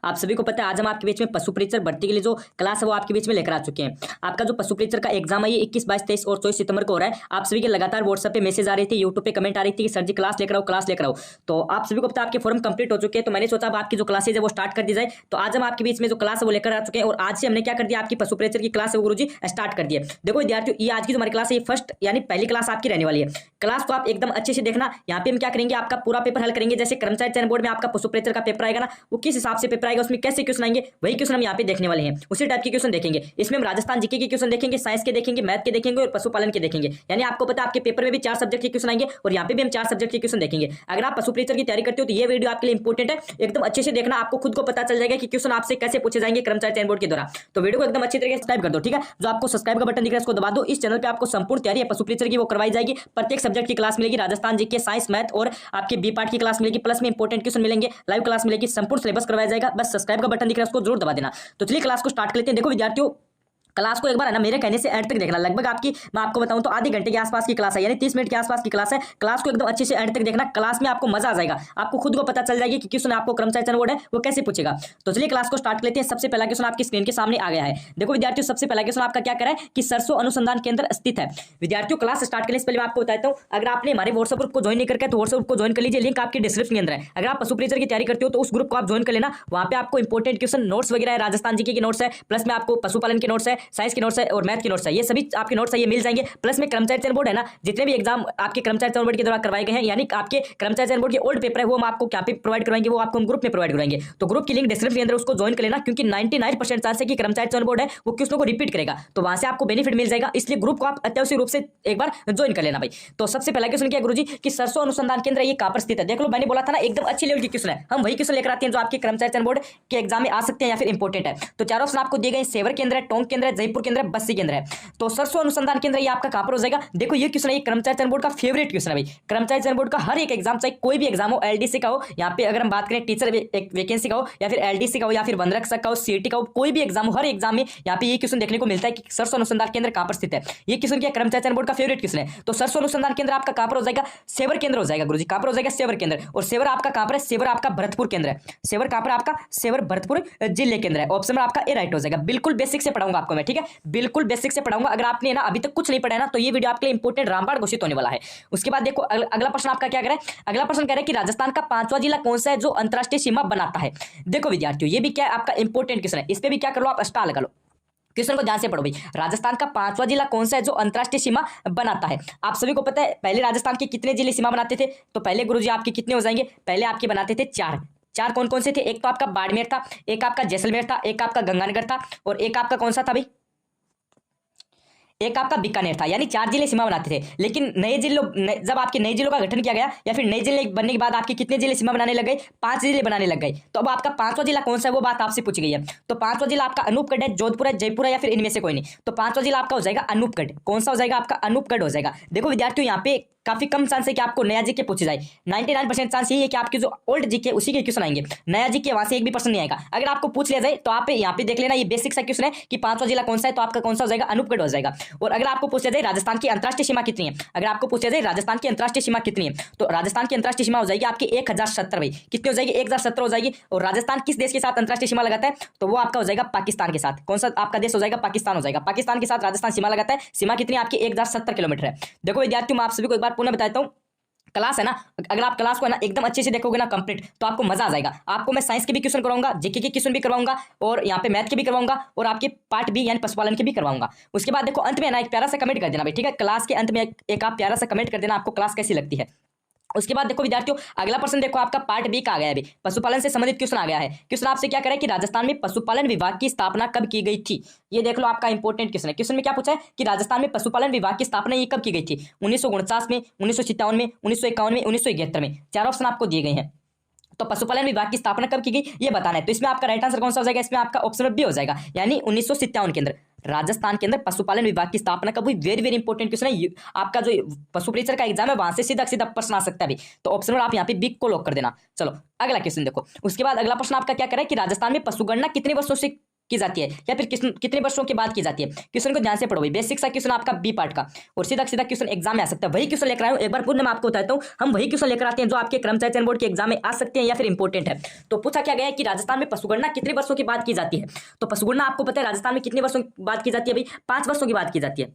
आप सभी को पता है आज हम आपके बीच में पशु परीक्षक भर्ती के लिए जो क्लास है वो आपके बीच में लेकर आ चुके हैं। आपका जो पशु परीक्षक का एग्जाम है ये 21, 22, 23 और 24 सितंबर को हो रहा है। आप सभी के लगातार व्हाट्सएप पे मैसेज आ रही थी, यूट्यूब पे कमेंट आ रही थी कि सर जी क्लास लेकर आओ, क्लास लेकर आओ। तो आप सभी को पता है आपके फॉर्म कंप्लीट हो चुके हैं, तो मैंने सोचा अब आपकी जो क्लासेज है वो स्टार्ट कर दी जाए। तो आज हम आपके बीच में जो क्लास है वो लेकर आ चुके हैं और आज से हमने क्या कर दिया, आपकी पशु परीक्षक की क्लास है वो गुरुजी स्टार्ट कर दिया। देखो विद्यार्थियों, ये आज की जो हमारी क्लास है ये फर्स्ट यानी पहली क्लास आपकी रहने वाली है। क्लास को आप एकदम अच्छे से देखना। यहाँ पे हम क्या करेंगे, आपका पूरा पेपर हल करेंगे। जैसे कर्मचारी चयन बोर्ड में आपका पशु परीक्षक का पेपर आएगा ना, वो किस हिसाब से पेपर आएगा, उसमें कैसे क्वेश्चन आएंगे, वही क्वेश्चन हम यहाँ पे देखने वाले हैं। उसी टाइप के क्वेश्चन देखेंगे। इसमें हम राजस्थान जीके के क्वेश्चन देखेंगे, साइंस के देखेंगे, मैथ के देखेंगे और पशुपालन के देखेंगे। यानी आपको पता है आपके पेपर में भी 4 सब्जेक्ट के क्वेश्चन आएंगे और यहाँ पे भी हम 4 सब्जेक्ट के क्वेश्चन देखेंगे। अगर आप पशु परीक्षक की तैयारी करते हो तो ये वीडियो आपके लिए इंपॉर्टेंट है। एकदम अच्छे से देखना, आपको खुद को पता चल जाएगा कि क्वेश्चन आपसे कैसे पूछे जाएंगे कर्मचारी चयन बोर्ड के द्वारा। तो वीडियो को एकदम अच्छी तरीके से सब्सक्राइब कर दो, ठीक है। जो आपको सब्सक्राइब का बटन दिख रहा है इसको दबा दो। इस चैनल पे आपको संपूर्ण तैयारी है पशु परीक्षक की वो करवाई जाएगी। प्रत्येक सब्जेक्ट की क्लास मिलेगी, राजस्थान जीके, साइंस, मैथ और आपके बी पार्ट की क्लास मिलेगी, प्लस में इंपॉर्टेंट क्वेश्चन मिलेंगे, लाइव क्लास मिलेगी, संपूर्ण सिलेबस करवाया जाएगा। बस सब्सक्राइब का बटन दिख रहा है उसको जरूर दबा देना। तो चलिए क्लास को स्टार्ट कर लेते हैं। देखो विद्यार्थियों, क्लास को एक बार है ना मेरे कहने से एंड तक देखना। लगभग आपकी मैं आपको बताऊं तो आधे घंटे के आसपास की क्लास है, यानी 30 मिनट के आसपास की क्लास है। क्लास को एकदम अच्छे से एंड तक देखना। क्लास में आपको मजा आ जाएगा, आपको खुद को पता चल जाएगी कि क्वेश्चन आपको कर्मचारी चयन बोर्ड है वो कैसे पूछेगा। तो चलिए क्लास को स्टार्ट लेते हैं। सबसे पहला क्वेश्चन आपकी स्क्रीन के सामने आ गया है। देखो विद्यार्थियों, सबसे पहला क्वेश्चन आपका क्या करा है कि सरसों अनुसंधान केंद्र स्थित है। विद्यार्थियों, क्लास स्टार्ट करने से पहले मैं आपको बताता हूं, अगर आपने हमारे व्हाट्सएप ग्रुप को ज्वाइन नहीं करके तो व्हाट्सएप ग्रुप को ज्वाइन कर लीजिए, लिंक आपके डिस्क्रिप्शन के अंदर है। अगर आप पशु परीक्षक की तैयारी करते हो तो उस ग्रुप को आप ज्वाइन कर लेना। वहां पे आपको इंपॉर्टेंट क्वेश्चन नोट्स वगैरह है, राजस्थान जीके के नोट्स है, प्लस में आपको पशुपालन के नोट्स है, साइंस के नोट्स है और मैथ के नोट्स है। ये सभी आपके नोट्स है, ये मिल जाएंगे। प्लस में कर्मचारी चयन बोर्ड है ना, जितने भी एग्जाम आपके कर्मचारी चयन बोर्ड के द्वारा करवाए गए हैं, यानी आपके कर्मचारी चयन बोर्ड के ओल्ड पेपर है वो हम आपको क्या पे प्रोवाइड करवाएंगे, वो आपको हम ग्रुप में प्रोवाइड करवाएंगे। तो ग्रुप की लिंक डिस्क्रिप्शन के अंदर उसको ज्वाइन कर लेना, क्योंकि 99% चांस है कि कर्मचारी चयन बोर्ड है वो क्वेश्चन को रिपीट करेगा, तो वहां से आपको बेनिफिट मिल जाएगा। इसलिए ग्रुप को आप अत्यावश्यक रूप से एक बार ज्वाइन कर लेना भाई। तो सबसे पहला क्वेश्चन क्या गुरुजी कि सरसों अनुसंधान केंद्र ये कहां पर स्थित है। देख लो, मैंने बोला था ना एकदम अच्छी लेवल की क्वेश्चन है, हम वही क्वेश्चन लेकर आते हैं जो आपके कर्मचारी चयन बोर्ड के एग्जाम में आ सकते हैं या फिर इंपॉर्टेंट है। तो 4 ऑप्शन आपको दिए गए, सेवर केंद्र है, टोंक केंद्र है, जयपुर केंद्र है, बस्सी केंद्र है। तो सरसों अनुसंधान केंद्र ये आपका कहां पर हो जाएगा। देखो ये क्वेश्चन है, ये कर्मचारी चयन बोर्ड का फेवरेट क्वेश्चन है भाई। कर्मचारी चयन बोर्ड का हर एक एग्जाम, चाहे कोई भी एग्जाम हो, एलडीसी का हो, यहाँ पे अगर हम बात करें टीचर वैकेंसी का हो, या फिर एलडीसी का हो, या फिर वनरक्षक का हो, सीटी का हो, कोई भी एग्जाम हो, हर एग्जाम में यहाँ पे ये क्वेश्चन देखने को मिलता है कि सरसों अनुसंधान केंद्र कहां पर स्थित है। ये क्वेश्चन क्या कर्मचारी चयन बोर्ड का फेवरेट क्वेश्चन है। तो सरसों अनुसंधान केंद्र आपका कहां पर हो जाएगा, सेवर केंद्र हो जाएगा गुरुजी। कहां पर हो जाएगा, सेवर केंद्र। और सेवर आपका कहां पर है, सेवर आपका भरतपुर केंद्र है। सेवर कहां पर आपका, सेवर भरतपुर जिले केंद्र है। ऑप्शन आपका ए राइट हो जाएगा। बिल्कुल बेसिक से पढ़ाऊंगा आपको मैं, ठीक है, बिल्कुल बेसिक से पढ़ाऊंगा। अगर आपने ना अभी तक कुछ नहीं पढ़ा है ना तो ये वीडियो आपके लिए इंपॉर्टेंट रामबाण घोषित होने वाला है। उसके बाद देखो अगला प्रश्न आपका क्या कह रहा है। अगला प्रश्न कह रहा है कि राजस्थान का 5वां जिला कौन सा है जो अंतरराष्ट्रीय सीमा बनाता है। देखो विद्यार्थियों, ये भी क्या आपका इंपॉर्टेंट क्वेश्चन है। इस पे भी क्या कर लो आप, स्टार लगा लो। क्वेश्चन को ध्यान से पढ़ो भाई। राजस्थान का 5वां जिला कौन सा है जो अंतरराष्ट्रीय सीमा बनाता है। आप सभी को पता है पहले राजस्थान के कितने जिले सीमा बनाते थे। तो पहले गुरुजी आपके कितने हो जाएंगे, पहले आपके बनाते थे 4 कौन कौन से थे। एक तो आपका बाड़मेर था, एक आपका जैसलमेर था, एक आपका गंगानगर था और एक आपका कौन सा था भाई, एक आपका बीकानेर था। यानी 4 जिले सीमा बनाते थे। लेकिन नए जिलों जब आपके नए जिलों का गठन किया गया या फिर नए जिले बनने के बाद आपके कितने जिले सीमा बनाने लग गए, 5 जिले बनाने लग गए। तो अब आपका 5वां जिला कौन सा है वो बात आपसे पूछी गई है। तो 5वां जिला आपका अनूपगढ़ है, जोधपुर है, जयपुर है या फिर इनमें से कोई नहीं। तो 5वां जिला आपका हो जाएगा अनूपगढ़। कौन सा हो जाएगा आपका, अनूपगढ़ हो जाएगा। देखो विद्यार्थियों, यहाँ पे काफी कम चांस है कि आपको नया जीके पूछे जाए। 99% चांस यही है कि आपके जो ओल्ड जीके उसी के क्वेश्चन आएंगे। नया जीके वहां से एक भी प्रश्न नहीं आएगा। अगर आपको पूछ लिया जाए तो आप यहाँ पे देख लेना, ये बेसिक सा क्वेश्चन है कि 5वां जिला कौन सा है, तो आपका कौन सा हो जाएगा, अनूपगढ़ हो जाएगा। और अगर आपको पूछ लिया जाए राजस्थान की अंतरराष्ट्रीय सीमा कितनी है, अगर आपको पूछ लिया जाए राजस्थान की अंतरराष्ट्रीय सीमा कितनी है, तो राजस्थान की अंतरराष्ट्रीय सीमा हो जाएगी आपकी 1070 भाई। कितनी हो जाएगी, 1070 हो जाएगी। और राजस्थान किस देश के साथ अंतरराष्ट्रीय सीमा लगाता है, तो वो आपका हो जाएगा पाकिस्तान के साथ। कौन सा आपका देश हो जाएगा, पाकिस्तान हो जाएगा। पाकिस्तान के साथ राजस्थान सीमा लगाता है। सीमा कितनी आपकी 1070 किलोमीटर है। देखो विद्यार्थियों, मैं आप सभी को एक बार पुनः बताता हूँ, क्लास है ना, अगर आप क्लास को है ना एकदम अच्छे से देखोगे ना कंप्लीट, तो आपको मजा आ जाएगा। आपको मैं साइंस के भी क्वेश्चन करवाऊंगा, जीके के क्वेश्चन भी करवाऊंगा और यहाँ पे मैथ के भी करवाऊंगा और आपके पार्ट बी यानी पशुपालन के भी करवाऊंगा। उसके बाद देखो अंत में ना एक प्यारा सा कमेंट कर देना भाई, ठीक है। क्लास के अंत में एक आप प्यारा सा कमेंट कर देना आपको क्लास कैसी लगती है। उसके बाद देखो विद्यार्थियों, अगला प्रश्न देखो आपका पार्ट बी का आ गया है। पशुपालन से संबंधित क्वेश्चन आ गया है। क्वेश्चन आपसे क्या करे कि राजस्थान में पशुपालन विभाग की स्थापना कब की गई थी। ये देख लो आपका इंपॉर्टेंट क्वेश्चन है। क्वेश्चन में क्या पूछा है कि राजस्थान में पशुपालन विभाग की स्थापना ये कब की गई थी। 1949 में, 1957 में, 1951 में, 1971 में। 4 ऑप्शन आपको दिए गए हैं। तो पशुपालन विभाग की स्थापना कब की गई ये बताना है। तो इसमें आपका राइट आंसर कौन सा हो जाएगा, इसमें आपका ऑप्शन बी हो जाएगा, यानी 1957 के अंदर राजस्थान के अंदर पशुपालन विभाग की स्थापना कब हुई। वेरी वेरी इंपॉर्टेंट क्वेश्चन है। आपका जो पशु परीक्षक का एग्जाम है वहां से सीधा सीधा प्रश्न आ सकता है। तो ऑप्शन आप यहाँ पे बी को लॉक कर देना। चलो अगला क्वेश्चन देखो। उसके बाद अगला प्रश्न आपका क्या करे कि राजस्थान में पशुगणना कितने वर्षों से की जाती है या फिर कितने वर्षों के बाद की जाती है। क्वेश्चन को ध्यान से पढ़ो भाई, बेसिक सा क्वेश्चन आपका बी पार्ट का, और सीधा सीधा क्वेश्चन एग्जाम में आ सकता है। वही क्वेश्चन लेकर आया हूं, एक बार पूर्ण मैं आपको बताता हूं, हम वही क्वेश्चन लेकर आते हैं जो आपके कर्मचारी चयन बोर्ड के एग्जाम में आ सकते हैं या फिर इंपॉर्टेंट है। तो पूछा क्या गया है कि राजस्थान में पशुगणना कितने वर्षों के बाद की जाती है। तो पशुगणना आपको पता है राजस्थान में कितने वर्षों के बाद की जाती है भाई, 5 वर्षों के बाद की जाती है।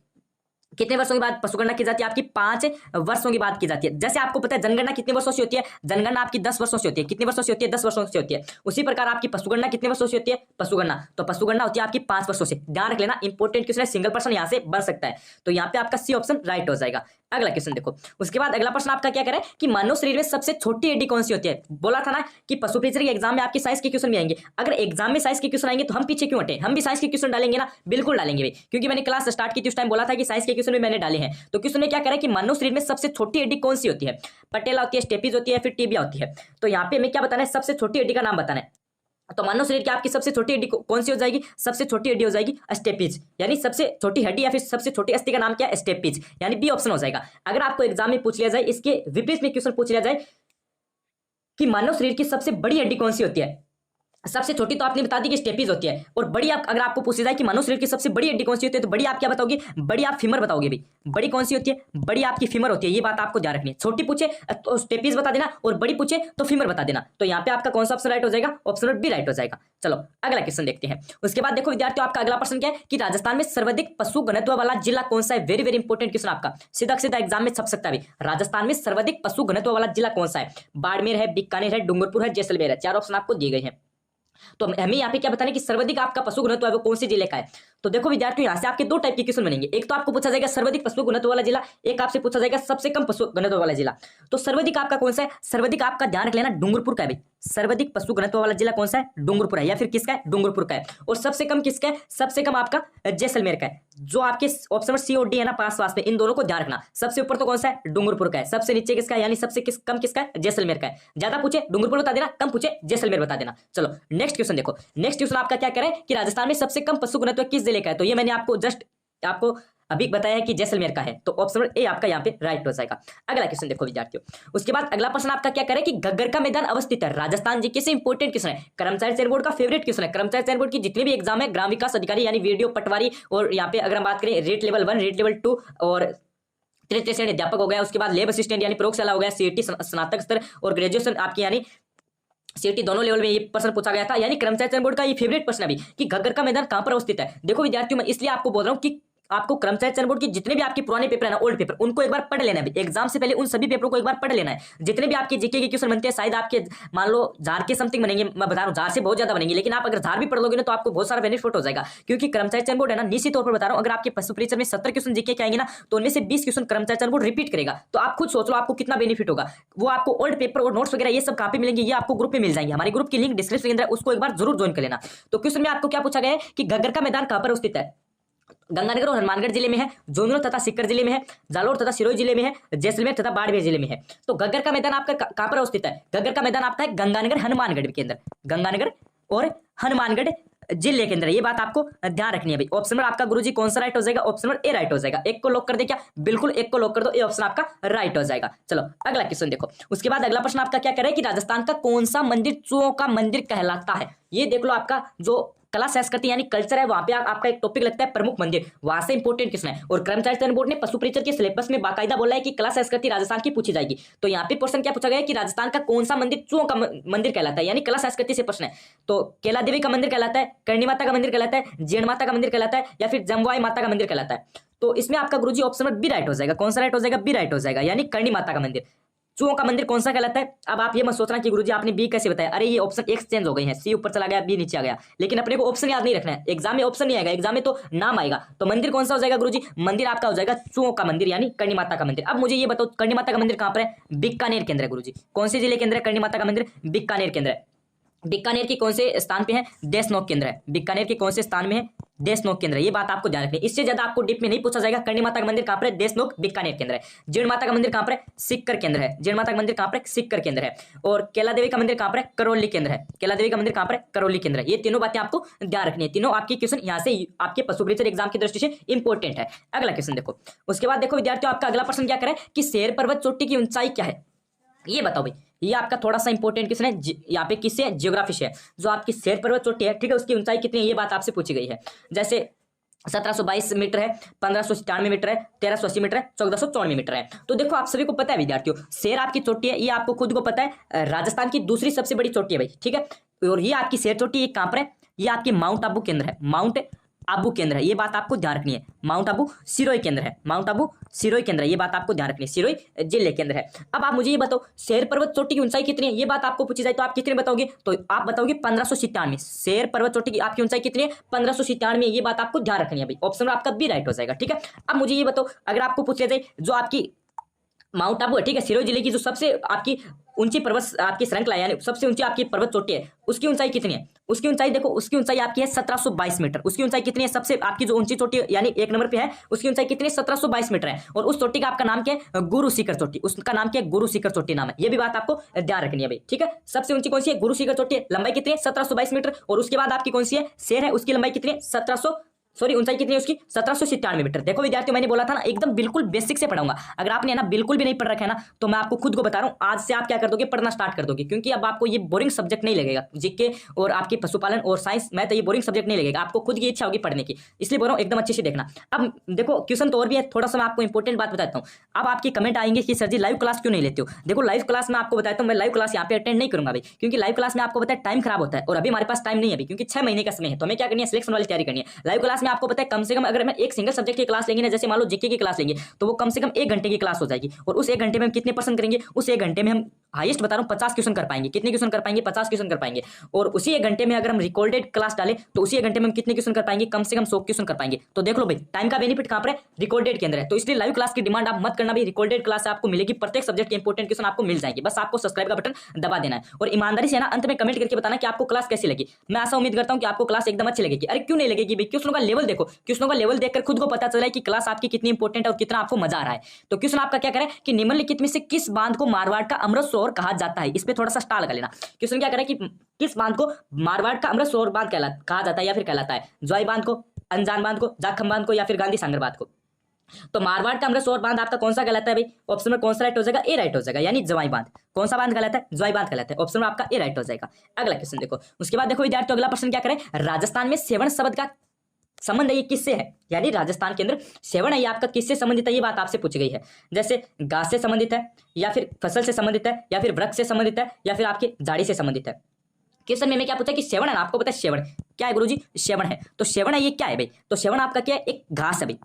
कितने वर्षों के बाद पशुगणना की जाती है, आपकी 5 वर्षों की बात की जाती है। जैसे आपको पता है जनगणना कितने वर्षों से होती है, जनगणना आपकी 10 वर्षों से होती है। कितने वर्षों से होती है, 10 वर्षों से होती है। उसी प्रकार आपकी पशुगणना कितने वर्षों से होती है, पशुगणना तो पशुगणना होती है आपकी 5 वर्षों से। ध्यान रख लेना, इंपॉर्टेंट क्वेश्चन है, सिंगल पर्सन यहां से बन सकता है। तो यहाँ पे आपका सी ऑप्शन राइट हो जाएगा। अगला क्वेश्चन देखो, उसके बाद अगला प्रश्न आपका क्या कह रहा है कि मानव शरीर में सबसे छोटी हड्डी कौन सी होती है। बोला था ना कि पशु टीचर के एग्जाम में आपके साइंस के क्वेश्चन भी आएंगे। अगर एग्जाम में साइंस के क्वेश्चन आएंगे तो हम पीछे क्यों हटे, हम भी साइंस के क्वेश्चन डालेंगे ना, बिल्कुल डालेंगे भाई, क्योंकि मैंने क्लास स्टार्ट की थी उस टाइम बोला था कि साइंस के क्वेश्चन भी मैंने डाले हैं। तो क्वेश्चन में क्या कह रहा है कि मानव शरीर में सबसे छोटी हड्डी कौन सी होती है, पटेला होती है, स्टेपीज होती है, फिर टिबिया होती है। तो यहाँ पे हमें क्या बताना है, सबसे छोटी हड्डी का नाम बताना है। तो मानव शरीर की आपकी सबसे छोटी हड्डी कौन सी हो जाएगी, सबसे छोटी हड्डी हो जाएगी स्टेपीज, यानी सबसे छोटी हड्डी या फिर सबसे छोटी अस्थि का नाम क्या है, स्टेपीज, यानी बी ऑप्शन हो जाएगा। अगर आपको एग्जाम में पूछ लिया जाए, इसके विपरीत में क्वेश्चन पूछ लिया जाए कि मानव शरीर की सबसे बड़ी हड्डी कौन सी होती है, सबसे छोटी तो आपने बता दी कि स्टेपीज होती है, और बड़ी आप अगर आपको पूछी जाए कि मानव शरीर की सबसे बड़ी हड्डी कौन सी होती है, तो बड़ी आप क्या बताओगे, बड़ी आप फीमर बताओगे भाई। बड़ी कौन सी होती है, बड़ी आपकी फीमर होती है, ये बात आपको ध्यान रखनी है। छोटी पूछे तो स्टेपीज बता देना, और बड़ी पूछे तो फीमर बता देना। तो यहाँ पे आपका कौन सा ऑप्शन राइट हो जाएगा, ऑप्शन बी राइट हो जाएगा। चलो अगला क्वेश्चन देखते हैं। उसके बाद देखो विद्यार्थियों, आपका अगला प्रश्न क्या है कि राजस्थान में सर्वाधिक पशु घनत्व वाला जिला कौन सा है। वेरी वेरी इंपॉर्टेंट क्वेश्चन, आपका सीधा सीधा एग्जाम में छप सकता है। राजस्थान में सर्वाधिक पशु घनत्व वाला जिला कौन सा है, बाड़मेर है, बीकानेर है, डूंगरपुर है, जैसलमेर है। 4 ऑप्शन आपको दिए गए हैं। तो हमें यहाँ पे क्या बताना है कि सर्वाधिक आपका पशु घनत्व है वो कौन से जिले का है। तो देखो विद्यार्थियों, यहाँ से आपके 2 टाइप के क्वेश्चन बनेंगे। एक तो आपको पूछा जाएगा सर्वाधिक पशु घनत्व वाला जिला, एक आपसे पूछा जाएगा सबसे कम पशु घनत्व वाला जिला। तो सर्वाधिक आपका कौन सा है, सर्वाधिक आपका ध्यान रख लेना डूंगरपुर का है भाई। सर्वाधिक पशु घनत्व वाला जिला कौन सा है, डूंगरपुर है, या फिर किसका है, डूंगरपुर का है। और सबसे कम किसका है, सबसे कम आपका जैसलमेर का है। जो आपके ऑप्शन सी और डी है ना पास पास में, इन दोनों को ध्यान रखना। सबसे ऊपर तो कौन सा है, डूंगरपुर का है, सबसे नीचे किसका है, यानी सबसे कम किसका है, जैसलमेर का है। ज्यादा पूछे डूंगरपुर बता देना, कम पूछे जैसलमेर बता देना। चलो नेक्स्ट क्वेश्चन देखो। नेक्स्ट क्वेश्चन आपका क्या कह रहा है कि राजस्थान में सबसे कम पशु घनत्व किस जिले का है। तो ये मैंने आपको अभी बताया है कि जैसलमेर का है। तो ऑप्शन ए आपका यहाँ पे राइट हो जाएगा। अगला क्वेश्चन देखो विद्यार्थियों, उसके बाद अगला प्रश्न आपका क्या करे कि घग्गर का मैदान अवस्थित है राजस्थान जी से इंपॉर्टेंट क्वेश्चन है, कर्मचारी चयन बोर्ड का फेवरेट क्वेश्चन है। कर्मचारी चयन बोर्ड की जितने भी एग्जाम है, ग्राम विकास अधिकारी यानी वीडियो पटवारी, और यहाँ पे अगर हम बात करें रेट लेवल 1, रेट लेवल 2 और तृतीय श्रेणी अध्यापक हो गया, उसके बाद लेब असिस्टेंट यानी प्रयोगशाला हो गया, सीईटी स्नातक स्तर और ग्रेजुएशन आपकी यानी सीईटी दोनों लेवल में ये प्रश्न पूछा गया था। यानी कर्मचारी चयन बोर्ड का ये फेवरेट प्रश्न अभी कि घग्गर का मैदान कहां पर अवस्थित है। देखो विद्यार्थियों, मैं इसलिए आपको बोल रहा हूं कि आपको कर्मचारी चयन बोर्ड की जितने भी आपके पुराने पेपर है ना, ओल्ड पेपर, उनको एक बार पढ़ लेना है। एग्जाम से पहले उन सभी पेपरों को एक बार पढ़ लेना है। जितने भी आपके जीके के क्वेश्चन बनते हैं, शायद आपके मान लो झार के समथिंग बनेंगे, मैं बता रहा हूँ झार से बहुत ज्यादा बनेंगे, लेकिन आप अगर झार भी पढ़ लोगे ना तो आपको बहुत सारा बेनिफिट हो जाएगा। क्योंकि कर्मचारी चयन बोर्ड है ना, निश्चित तौर पर बता रहा हूँ, अगर आपके पशु परीक्षा में 70 क्वेश्चन जीके के आएंगे ना, तो उनमें से 20 क्वेश्चन कर्मचारी चयन बोर्ड रिपीट करेगा। तो आप खुद सोच लो आपको कितना बेनिफिट होगा। वो आपको ओल्ड पेपर और नोट्स वगैरह ये सब कहाँ पे मिलेंगे, ये आपको ग्रुप में मिल जाएंगे। हमारे ग्रुप की लिंक डिस्क्रिप्शन के अंदर है, उसको एक बार जरूर ज्वाइन कर लेना। तो क्वेश्चन में आपको क्या पूछा गया है कि घग्गर का मैदान कहाँ पर स्थित है। गंगानगर और हनुमानगढ़ जिले में है, जोनपुर तथा सीकर जिले में है, जालोर तथा सिरोही जिले में है, जैसलमेर तथा बाड़मेर जिले में है। तो घग्गर का मैदान आपका कहां पर स्थित है, घग्गर का मैदान आपका है गंगानगर हनुमानगढ़ के अंदर, गंगानगर और हनुमानगढ़ जिले के अंदर। ये बात आपको ध्यान रखनी है भाई। ऑप्शन नंबर आपका गुरुजी कौन सा राइट हो जाएगा, ऑप्शन नंबर ए राइट हो जाएगा। एक को लॉक कर दे क्या, बिल्कुल एक को लॉक कर दो, ये ऑप्शन आपका राइट हो जाएगा। चलो अगला क्वेश्चन देखो। उसके बाद अगला प्रश्न आपका क्या कह रहा है कि राजस्थान का कौन सा मंदिर चूहों का मंदिर कहलाता है। ये देख लो, आपका जो कला संस्कृति यानी कल्चर है, वहां पे आपका एक टॉपिक लगता है प्रमुख मंदिर, वहां से इंपॉर्टेंट क्वेश्चन है। और कर्मचारी चयन बोर्ड ने पशु परीक्षा के सिलेबस में बाकायदा बोला है कि कला संस्कृति राजस्थान की पूछी जाएगी। तो यहाँ पे क्वेश्चन क्या पूछा गया है कि राजस्थान का कौन सा मंदिर चूहों का मंदिर कहलाता है, यानी कला संस्कृति से प्रश्न है। तो केला देवी का मंदिर कहलाता है, करणी माता का मंदिर कहलाता है, जीण माता का मंदिर कहलाता है, या फिर जमवाई माता का मंदिर कहलाता है। तो इसमें आपका गुरुजी ऑप्शन नंबर बी राइट हो जाएगा। कौन सा राइट हो जाएगा, बी राइट हो जाएगा, यानी करणी माता का मंदिर। चूहों का मंदिर कौन सा कहलाता है। अब आप ये मत सोचना कि गुरुजी आपने बी कैसे बताया, अरे ये ऑप्शन एक्सचेंज हो गई है, सी ऊपर चला गया, बी नीचे आ गया। लेकिन अपने को ऑप्शन याद नहीं रखना है, एग्जाम में ऑप्शन नहीं आएगा, एग्जाम में तो नाम आएगा। तो मंदिर कौन सा हो जाएगा गुरुजी, मंदिर आपका हो जाएगा चूहों का मंदिर यानी करणी माता का मंदिर। अब मुझे ये बताओ करणी माता का मंदिर कहां पर है, बीकानेर के अंदर है गुरुजी। कौन से जिले के अंदर है करणी माता का मंदिर, बीकानेर के अंदर है। बीकानेर के कौन से स्थान पे है, देशनोक केंद्र है। बीकानेर के कौन से स्थान में है, देशनोक केंद्र है। ये बात आपको ध्यान रखनी है, इससे ज्यादा आपको डीप में नहीं पूछा जाएगा। करणी माता का मंदिर कहां पर है, देशनोक बीकानेर केंद्र है। जीण माता का मंदिर कहां पर है, सीकर केंद्र है। जीण माता का मंदिर कहां पर है, सीकर केंद्र है। और केला देवी का मंदिर कहां पर है, करौली केंद्र है। केला देवी का मंदिर कहां पर है, करौली केंद्र है। ये तीनों बातें आपको ध्यान रखनी है, तीनों आपकी क्वेश्चन यहाँ से आपके पशु परीक्षा एग्जाम की दृष्टि से इंपॉर्टेंट है। अगला क्वेश्चन देखो। उसके बाद देखो विद्यार्थियों, आपका अगला प्रश्न क्या करे कि शेर पर्वत चोटी की ऊंचाई क्या है। ये बताओ भाई, ये आपका थोड़ा सा इंपॉर्टेंट क्वेश्चन है, यहाँ पे किससे है, ज्योग्राफी से है। जो आपकी शेर पर्वत चोटी है, ठीक है, उसकी ऊंचाई कितनी है, ये बात आपसे पूछी गई है। जैसे 1722 मीटर है, 1597 मीटर है, 1380 मीटर है, 1494 मीटर है। तो देखो आप सभी को पता है विद्यार्थियों, शेर आपकी चोटी है, ये आपको खुद को पता है, राजस्थान की दूसरी सबसे बड़ी चोटी है भाई, ठीक है। और ये आपकी शेर चोटी, ये कहां पर है, ये आपकी माउंट आबू केंद्र है, माउंट आबू केंद्र है, ये बात आपको ध्यान रखनी है। माउंट आबू सिरोही केंद्र है, माउंट आबू सिरोही केंद्र है, ये बात आपको ध्यान रखनी है, सिरोही जिले केंद्र है। अब आप मुझे ये बताओ, शेर पर्वत चोटी की ऊंचाई कितनी है, ये बात आपको पूछी जाए तो आप कितने बताओगे, तो आप बताओगे 1597। शेर पर्वत चोटी की आपकी ऊंचाई कितनी है, 1597, ये बात आपको ध्यान रखनी है भाई। ऑप्शन आपका बी राइट हो जाएगा, ठीक है। अब मुझे ये बताओ, अगर आपको पूछ लिया जाए जो आपकी माउंट आबू है, ठीक है, सिरोही जिले की जो सबसे आपकी ऊंची पर्वत आपकी श्रृंखला है, यानी सबसे ऊंची आपकी पर्वत चोटी है, उसकी ऊंचाई कितनी है, उसकी ऊंचाई देखो, उसकी ऊंचाई आपकी है 1722 मीटर। उसकी ऊंचाई कितनी है, सबसे आपकी जो ऊंची चोटी यानी एक नंबर पे है, उसकी ऊंचाई कितनी है, 1722 मीटर है। और उस चोटी का आपका नाम क्या है, गुरु शिखर चोटी, उसका नाम क्या है, गुरु शिखर चोटी नाम है। ये भी बात आपको ध्यान रखनी है भाई, ठीक है। सबसे ऊंची कौन सी है, गुरु शिखर चोटी है, लंबाई कितनी है, 1722 मीटर। और उसके बाद आपकी कौन सी है, शेर है, उसकी लंबाई कितनी है, ऊंचाई कितनी है उसकी, 1797 मीटर। देखो विद्यार्थियों, मैंने बोला था ना, एकदम बिल्कुल बेसिक से पढ़ाऊंगा। अगर आपने ना बिल्कुल भी नहीं पढ़ रखा है ना, तो मैं आपको खुद को बता रहा हूं, आज से आप क्या कर दोगे, पढ़ना स्टार्ट कर दोगे, क्योंकि अब आपको ये बोरिंग सब्जेक्ट नहीं लगेगा। जीके और आपकी पशुपालन और साइंस में तो ये बोरिंग सब्जेक्ट नहीं लगेगा, आपको खुद की इच्छा होगी पढ़ने की, इसलिए बोल रहा हूं एकदम अच्छे से देखना। अब देखो क्वेश्चन तो और भी है, थोड़ा सा मैं आपको इंपॉर्टेंट बात बताता हूँ। अब आपकी कमेंट आएंगे कि सर जी लाइव क्लास क्यों नहीं लेते हो। देखो लाइव क्लास में आपको बताता हूँ, मैं लाइव क्लास यहाँ पे अटेंड नहीं करूंगा भाई, क्योंकि लाइव क्लास में आपको पता है टाइम खराब होता है, और अभी हमारे पास टाइम नहीं है अभी, क्योंकि 6 महीने का समय है। तो हमें क्या करनी है, सिलेक्शन वाली तैयारी करनी है। लाइव क्लास में आपको पता है कम से कम अगर मैं एक सिंगल सब्जेक्ट की क्लास लेंगे ना, जैसे मान लो जीके की क्लास लेंगे, तो वो कम से कम 1 घंटे की क्लास हो जाएगी। और उस 1 घंटे में हम कितने परसेंट करेंगे, उस 1 घंटे में हम हाईएस्ट बता रहा हूं 50 क्वेश्चन कर पाएंगे। कितने क्वेश्चन कर पाएंगे, 50 क्वेश्चन कर पाएंगे। और उसी 1 घंटे में अगर हम रिकॉर्डेड क्लास डालें, तो उसी 1 घंटे में हम कितने क्वेश्चन कर पाएंगे, कम से कम 100 क्वेश्चन कर पाएंगे। तो देख लो भाई, टाइम का बेनिफिट कहां पर है, रिकॉर्डेड के अंदर है। तो इसलिए लाइव क्लास की डिमांड आप मत करना भाई, रिकॉर्डेड क्लास आपको मिलेगी, प्रत्येक सब्जेक्ट के इंपॉर्टेंट क्वेश्चन आपको मिल जाएंगे। बस आपको सब्सक्राइब का बटन दबा देना है, और ईमानदारी से ना अंत में कमेंट करके बताना कि आपको क्लास कैसी लगी। मैं ऐसा उम्मीद करता हूं कि आपको क्लास एकदम अच्छी लगेगी। अरे क्यों नहीं लगेगी भाई, क्वेश्चनों का लेवल देखो, क्वेश्चनों का लेवल देखकर खुद को पता चला है कि क्लास आपकी कितनी इंपॉर्टेंट है और कितना आपको मजा आ रहा है। तो क्वेश्चन आपका क्या करे कि निम्नलिखित में से किस बांध को मारवाड़ का अमृत सरोवर कहा जाता है। इस पे थोड़ा सा स्टार लगा लेना। क्वेश्चन क्या करे कि किस बांध को मारवाड़ का अमृत सरोवर बांध कहा जाता है या फिर कहलाता है, ज्वाई बांध को, अनजान बांध को, जाखम बांध को, या फिर गांधी सागर बांध को। तो मारवाड़ का अमृत सरोवर बांध आपका कौन सा कहलाता है भाई, ऑप्शन में कौन सा राइट हो जाएगा, ए राइट हो जाएगा, यानी जवाई बांध। कौन सा बांध कहलाता है, ज्वाई बांध कहलाता है, ऑप्शन में आपका ए राइट हो जाएगा। अगला क्वेश्चन देखो, उसके बाद देखो विद्यार्थियों, अगला प्रश्न क्या करे, राजस्थान में सेवन शब्द का संबंध है ये किससे है, यानी राजस्थान के अंदर सेवन है ये आपका किससे संबंधित है, ये बात आपसे पूछी गई है। जैसे घास से संबंधित है, या फिर फसल से संबंधित है, या फिर वृक्ष से संबंधित है, या फिर आपके झाड़ी से संबंधित है। क्वेश्चन में क्या पूछा कि सेवन है ना, आपको पता है सेवन क्या है गुरुजी, सेवन है। तो सेवन है ये क्या है भाई, तो सेवन आपका क्या है, एक घास है भाई।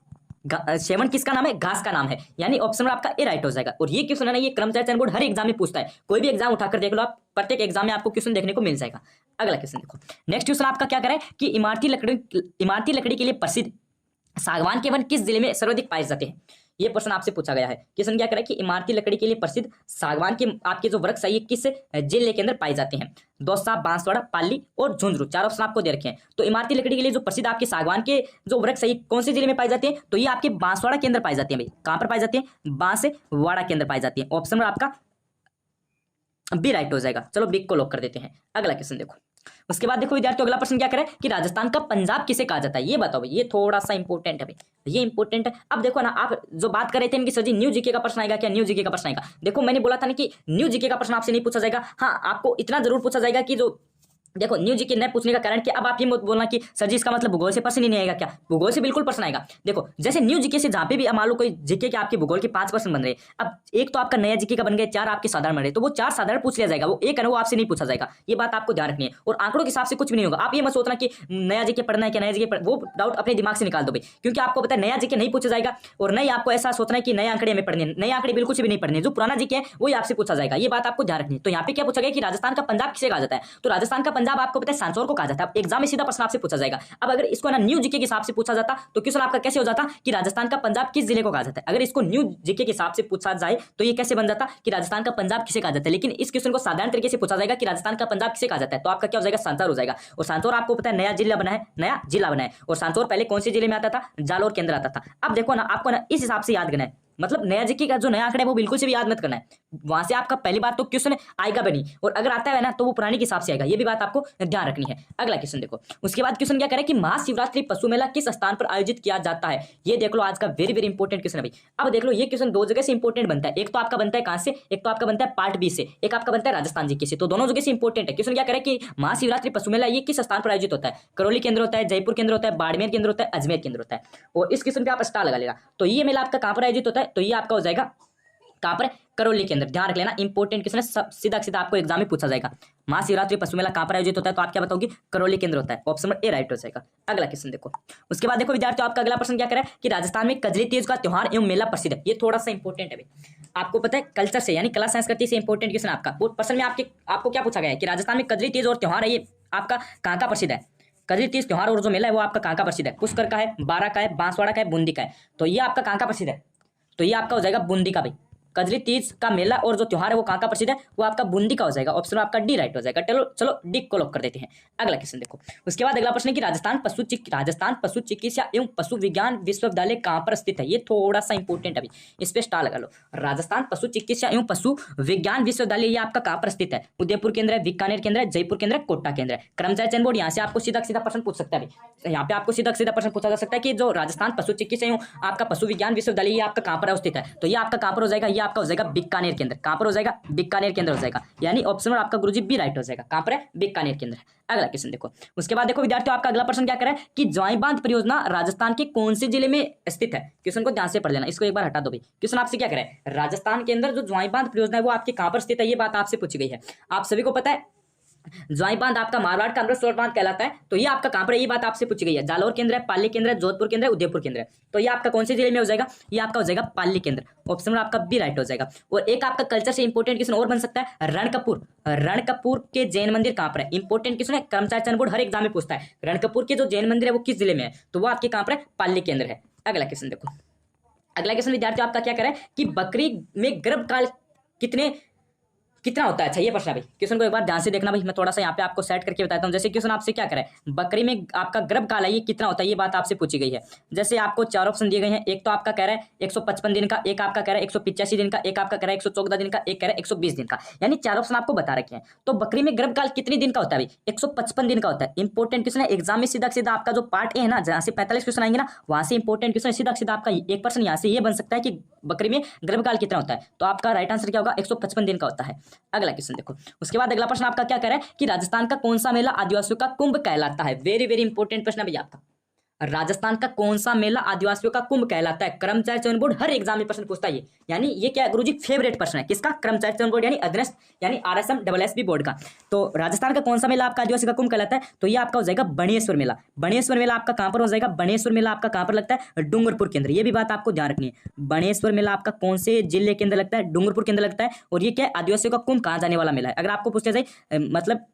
सेवन किसका नाम है, घास का नाम है, यानी ऑप्शन में आपका ए राइट हो जाएगा। और ये क्वेश्चन है ना, ये कर्मचारी चयन बोर्ड हर एग्जाम में पूछता है, कोई भी एग्जाम उठाकर देख लो आप, प्रत्येक एग्जाम में आपको क्वेश्चन देखने को मिल जाएगा। अगला क्वेश्चन देखो, नेक्स्ट क्वेश्चन आपका क्या करे कि इमारती लकड़ी के लिए प्रसिद्ध सागवान के वन किस जिले में सर्वाधिक पाए जाते हैं। ये प्रश्न आपसे पूछा गया है। क्वेश्चन क्या करे कि इमारती लकड़ी के लिए प्रसिद्ध सागवान के आपके जो वृक्ष है ये किस जिले के अंदर पाए जाते हैं। दौसा, बांसवाड़ा, पाली और झुंझुनू, 4 ऑप्शन आपको दे रखे हैं। तो इमारती लकड़ी के लिए जो प्रसिद्ध आपके सागवान के जो वृक्ष है ये कौन से जिले में पाए जाते हैं, तो ये आपके बांसवाड़ा के अंदर पाए जाते हैं भाई। कहां पर पाए जाते हैं, बांसवाड़ा के अंदर पाए जाती है। ऑप्शन में आपका बी राइट हो जाएगा। चलो बी को लॉक कर देते हैं। अगला क्वेश्चन देखो, उसके बाद देखो विद्यार्थियों, अगला प्रश्न क्या करे कि राजस्थान का पंजाब किसे कहा जाता है, ये बताओ भाई। ये थोड़ा सा इंपॉर्टेंट है भाई, ये इंपॉर्टेंट है। अब देखो ना, आप जो बात कर रहे थे कि सर जी न्यू जीके का प्रश्न आएगा क्या, न्यू जीके का प्रश्न आएगा। देखो मैंने बोला था ना कि न्यू जीके का प्रश्न आपसे नहीं पूछा जाएगा। हाँ, आपको इतना जरूर पूछा जाएगा कि जो देखो न्यू जीके न पूछने का कारण कि अब आप ये मत बोलना कि सर जी इसका मतलब भूगोल से प्रश्न ही नहीं आएगा क्या, भूगोल से बिल्कुल प्रश्न आएगा। देखो जैसे न्यू जीके से जहां पे भी मान लो कोई जीके के आपके भूगोल के 5 प्रश्न बन रहे, अब एक तो आपका नया जीके का बन गया, 4 आपके साधारण बन रहे, तो वो 4 साधारण पूछ लिया जाएगा, वो एक है ना वो आपसे नहीं पूछा जाएगा। ये बात आपको ध्यान रखनी है। और आंकड़ों के हिसाब से कुछ भी नहीं होगा। आप ये मत सोचना कि नया जीके पढ़ना है क्या, नया जीके वो डाउट अपने दिमाग से निकाल दो भाई, क्योंकि आपको पता है नया जीके नहीं पूछा जाएगा। और नहीं आपको ऐसा सोचना है कि नए आंकड़े हमें पढ़ने, नए आंकड़े बिल्कुल भी नहीं पढ़ने, जो पुराना जीके है वही आपसे पूछा जाएगा। ये बात आपको ध्यान रखनी है। तो यहाँ पे क्या पूछा गया कि राजस्थान का पंजाब किसे कहा जाता है, तो राजस्थान का पंजाब आपको पता है सांचौर को कहा जाता है। एग्जाम में सीधा प्रश्न आपसे पूछा जाएगा। अब अगर इसको ना न्यू जीके के हिसाब से पूछा जाता तो क्वेश्चन आपका कैसे हो जाता कि राजस्थान का पंजाब किस जिले को कहा जाता है। अगर इसको न्यू जीके के हिसाब से पूछा जाए तो ये कैसे बन जाता कि राजस्थान का पंजाब किसे कहा जाता है। लेकिन इस क्वेश्चन को साधारण तरीके से पूछा जाएगा कि राजस्थान का पंजाब किसे कहा जाता है, तो आपका क्या हो जाएगा, सांचौर हो जाएगा। और सांचौर आपको पता है नया जिला बना है, नया जिला बना है। और सांचौर पहले कौन से जिले में आता था, जालोर के अंदर आता था। अब देखो ना, आपको ना इस हिसाब से याद करना है, मतलब नया जीके का जो नया आंकड़ा है वो बिल्कुल से भी याद मत करना है। वहां से आपका पहली बार तो क्वेश्चन आएगा भी नहीं, और अगर आता है ना तो वो पुरानी के हिसाब से आएगा, ये भी बात आपको ध्यान रखनी है। अगला क्वेश्चन देखो, उसके बाद क्वेश्चन क्या करे कि महाशिवरात्रि पशु मेला किस स्थान पर आयोजित किया जाता है। ये देख लो आज का वेरी वेरी इंपॉर्टेंट क्वेश्चन है भाई। अब देख लो ये क्वेश्चन दो जगह से इंपॉर्टेंट बनता है, एक तो आपका बनता है कहां से, एक तो आपका बनता है पार्ट बी से, एक आपका बनता है राजस्थान जीके से, तो दोनों जगह से इंपॉर्टेंट है। क्वेश्चन क्या करे कि महाशिवरात्रि पशु मेला ये किस स्थान पर आयोजित होता है। करौली केंद्र होता है, जयपुर केंद्र होता है, बाड़मेर केंद्र होता है, अजमेर केंद्र होता है, और इस क्वेश्चन पे आप स्टार लगा लेगा। तो ये मेला आपका कहां पर आयोजित होता है, तो ये आपका हो जाएगा कहां पर, करौली केंद्र। ध्यान रख लेना, इंपॉर्टेंट क्वेश्चन है, सीधा सीधा आपको एग्जाम में पूछा जाएगा। महाशिवरात्रि पशु मेला कहां पर आयोजित होता है, तो आप क्या बताओगे, करौली केंद्र होता है। ऑप्शन नंबर ए राइट हो जाएगा। अगला क्वेश्चन देखो, उसके बाद देखो विद्यार्थियों आपका अगला प्रश्न क्या करे कि राजस्थान में कजरी तीज का त्योहार एवं मेला प्रसिद्ध है। ये थोड़ा सा इंपॉर्टेंट है भाई, आपको पता है कल्चर से यानी कला संस्कृति से इंपॉर्टेंट क्वेश्चन आपका। वो प्रश्न में आपको क्या पूछा गया है कि राजस्थान में कजरी तीज और त्योहार है ये आपका कहां का प्रसिद्ध है। कजरी तीज त्योहार और जो मेला है वो आपका कहां का प्रसिद्ध है, पुष्कर का है, बारा का है, बांसवाड़ा का है, बूंदी का है। तो ये आपका कहां का प्रसिद्ध है, तो ये आपका हो जाएगा बूंदी का भाई। कजरी तीज का मेला और जो त्योहार है वो कहां का प्रसिद्ध है, वो आपका बूंदी का हो जाएगा। ऑप्शन आपका डी राइट हो जाएगा। चलो चलो डी को लॉक कर देते हैं। अगला क्वेश्चन देखो, उसके बाद अगला प्रश्न है कि राजस्थान पशु चिकित्सा एवं पशु विज्ञान विश्वविद्यालय कहां पर स्थित है। ये थोड़ा सा इंपॉर्टेंट है अभी, इस पे स्टार लगा लो। राजस्थान पशु चिकित्सा एवं पशु विज्ञान विश्वविद्यालय ये आपका कहां पर स्थित है। उदयपुर केंद्र है, बीकानेर केंद्र है, जयपुर केंद्र है, कोटा केंद्र है। कर्मचारी चयन बोर्ड यहाँ से आपको सीधा सीधा प्रश्न पूछ सकता है भाई। यहाँ पे आपको सीधा सीधा प्रश्न पूछा जा सकता है कि जो राजस्थान पशु चिकित्सा एवं आपका पशु विज्ञान विश्वविद्यालय ये आपका कहां पर स्थित है, तो ये आपका कहां पर हो जाएगा, ये आपका हो जाएगा बीकानेर केंद्र। कहां पर हो जाएगा, बीकानेर केंद्र हो जाएगा, यानी ऑप्शन नंबर आपका गुरुजी बी राइट हो जाएगा। कहां पर है, बीकानेर केंद्र। अगला क्वेश्चन देखो, उसके बाद देखो विद्यार्थियों आपका अगला प्रश्न क्या करे कि ज्वाई बांध परियोजना राजस्थान के कौन से जिले में स्थित है। क्वेश्चन को ध्यान से पढ़ लेना, इसको एक बार हटा दो भाई। क्वेश्चन आपसे क्या करे, राजस्थान के अंदर जो ज्वाई बांध परियोजना है वो आपके कहां पर स्थित है, ये बात आपसे पूछी गई है। आप सभी को पता है ज्वाई बांध आपका मारवाड़ का अमृतसर बांध कहलाता है, तो ये आपका कहां पर है, ये बात आपसे पूछी गई है। जालौर केंद्र है, पाली केंद्र है, जोधपुर केंद्र है, उदयपुर केंद्र है। तो ये आपका कौन से जिले में हो जाएगा, ये आपका हो जाएगा पाली केंद्र। ऑप्शन नंबर आपका बी राइट हो जाएगा। और एक आपका कल्चर से इंपॉर्टेंट क्वेश्चन और बन सकता है, रणकपुर के जैन मंदिर कहां पर है। इंपॉर्टेंट क्वेश्चन है, कर्मचारी चयन बोर्ड हर एग्जाम में पूछता है रणकपुर के जो जैन मंदिर है वो किस जिले में है, तो वो आपके कहां पर है, पाली केंद्र है। अगला क्वेश्चन देखो, अगला क्वेश्चन विद्यार्थियों आपका क्या करे कि बकरी में गर्भकाल कितना होता है। अच्छा ये प्रश्न है भाई, क्वेश्चन को एक बार ध्यान से देखना भाई, मैं थोड़ा सा यहाँ पे आपको सेट करके बताता हूँ। जैसे क्वेश्चन आपसे क्या करे, बकरी में आपका गर्भकाल है ये कितना होता है, ये बात आपसे पूछी गई है। जैसे आपको चार ऑप्शन दिए गए हैं, एक तो आपका कह रहा है 155 दिन का, एक आपका कह रहा है 185 दिन का, एक आपका कह रहा है 114 दिन का, एक कह रहा है 120 दिन का, यानी चार ऑप्शन आपको बता रखे हैं। तो बकरी में गर्भकाल कितने दिन का होता है भाई, 155 दिन का होता है। इंपॉर्टेंट क्वेश्चन है, एग्जाम में सीधा सीधा आपका जो पार्ट ए है ना, जहाँ से 45 क्वेश्चन आएंगे ना, वहां से इंपॉर्टेंट क्वेश्चन सीधा सीधा आपका 1% यहाँ से ये बन सकता है कि बकरी में गर्भकाल कितना होता है, तो आपका राइट आंसर क्या होगा, 155 दिन का होता है। अगला क्वेश्चन देखो, उसके बाद अगला प्रश्न आपका क्या कह रहा है कि राजस्थान का कौन सा मेला आदिवासियों का कुंभ कहलाता है। वेरी वेरी इंपॉर्टेंट प्रश्न है भैया आपका, राजस्थान का कौन सा मेला आदिवासियों का कुंभ कहलाता है। कर्मचारी चयन बोर्ड हर एग्जाम में प्रश्न पूछता है ये, यानी ये क्या गुरुजी फेवरेट प्रश्न है किसका, कर्मचारी चयन बोर्ड यानी अधीनस्थ यानी आरएसएम डबलएसबी बोर्ड का। तो राजस्थान का कौन सा मेला आपका आदिवासी का कुंभ कहलाता है, तो ये आपका हो जाएगा बणेश्वर मेला। बणेश्वर मेला आपका कहां पर हो जाएगा, बणेश्वर मेला आपका कहां पर लगता है, डूंगरपुर के अंदर। ये भी बात आपको ध्यान रखनी है, बणेश्वर मेला आपका कौन से जिले के अंदर लगता है, डूंगरपुर के अंदर लगता है। और ये क्या है, आदिवासियों का कुंभ कहां जाने वाला मेला है। अगर आपको पूछा जाए मतलब